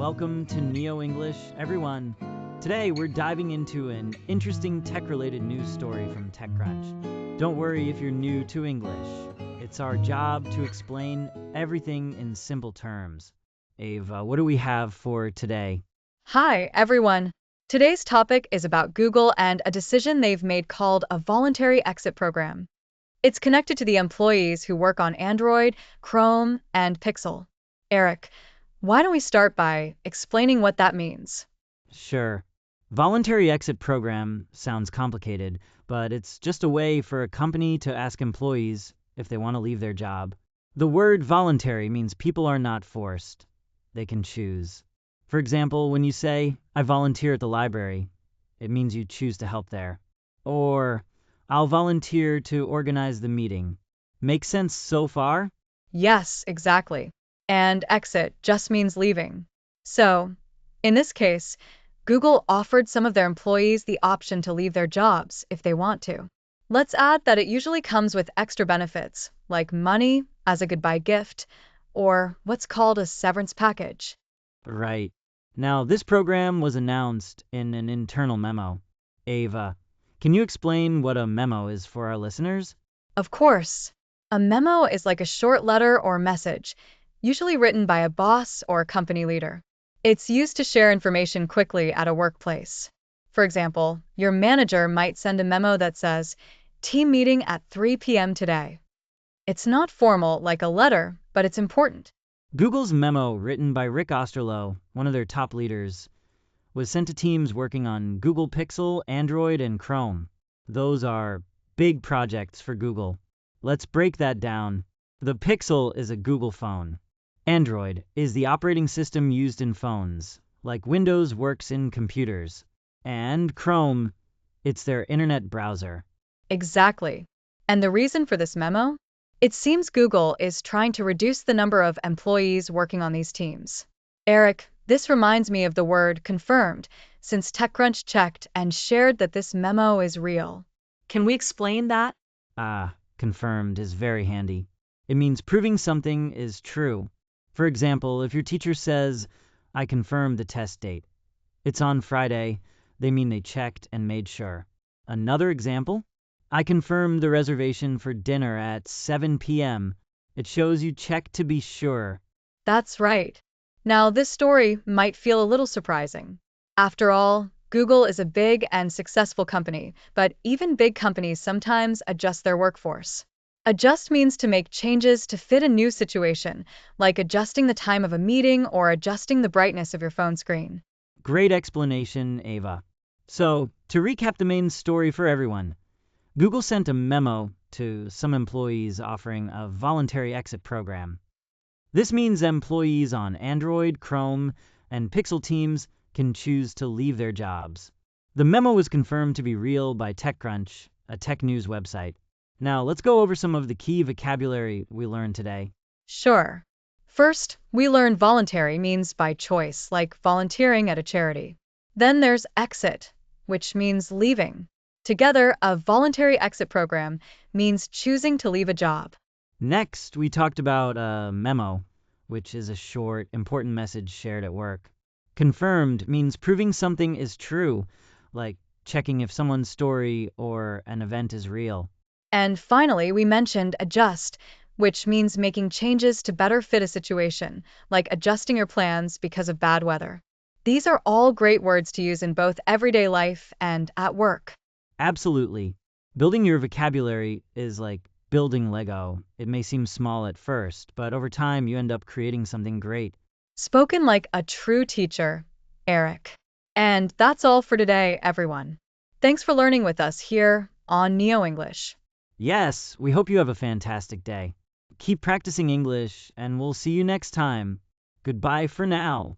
welcome to NeoEnglish, everyone. Today we're diving into an interesting tech-related news story from TechCrunch. Don't worry if you're new to English. It's our job to explain everything in simple terms. Ava, what do we have for today? Hi, everyone. Today's topic is about Google and a decision they've made called a voluntary exit program. It's connected to the employees who work on Android, Chrome, and Pixel. Eric, why don't we start by explaining what that means? Sure. Voluntary exit program sounds complicated, but it's just a way for a company to ask employees if they want to leave their job. The word voluntary means people are not forced. They can choose. For example, when you say, I volunteer at the library, it means you choose to help there. Or, I'll volunteer to organize the meeting. Make sense so far? Yes, exactly. And exit just means leaving. So, in this case, Google offered some of their employees the option to leave their jobs if they want to. Let's add that it usually comes with extra benefits, like money as a goodbye gift, or what's called a severance package. Right. Now, this program was announced in an internal memo. Ava, can you explain what a memo is for our listeners? Of course, a memo is like a short letter or message, usually written by a boss or a company leader. It's used to share information quickly at a workplace. For example, your manager might send a memo that says, Team meeting at 3 p.m. today. It's not formal like a letter, but it's important. Google's memo, written by Rick Osterloh, one of their top leaders, was sent to teams working on Google Pixel, Android, and Chrome. Those are big projects for Google. Let's break that down. The Pixel is a Google phone. Android is the operating system used in phones, like Windows works in computers. And Chrome, it's their internet browser. Exactly. And the reason for this memo? It seems Google is trying to reduce the number of employees working on these teams. Eric, this reminds me of the word confirmed, since TechCrunch checked and shared that this memo is real. Can we explain that? Confirmed is very handy. It means proving something is true. For example, if your teacher says, I confirmed the test date. It's on Friday, they mean they checked and made sure. Another example? I confirmed the reservation for dinner at 7 p.m. It shows you checked to be sure. That's right. Now, this story might feel a little surprising. After all, Google is a big and successful company, but even big companies sometimes adjust their workforce. Adjust means to make changes to fit a new situation, like adjusting the time of a meeting or adjusting the brightness of your phone screen. Great explanation, Ava. So, to recap the main story for everyone, Google sent a memo to some employees offering a voluntary exit program. This means employees on Android, Chrome, and Pixel teams can choose to leave their jobs. The memo was confirmed to be real by TechCrunch, a tech news website. Now, let's go over some of the key vocabulary we learned today. Sure. First, we learned voluntary means by choice, like volunteering at a charity. Then there's exit, which means leaving. Together, a voluntary exit program means choosing to leave a job. Next, we talked about a memo, which is a short, important message shared at work. Confirmed means proving something is true, like checking if someone's story or an event is real. And finally, we mentioned adjust, which means making changes to better fit a situation, like adjusting your plans because of bad weather. These are all great words to use in both everyday life and at work. Absolutely. Building your vocabulary is like building Lego. It may seem small at first, but over time you end up creating something great. Spoken like a true teacher, Eric. And that's all for today, everyone. Thanks for learning with us here on NeoEnglish. Yes, we hope you have a fantastic day. Keep practicing English, and we'll see you next time. Goodbye for now.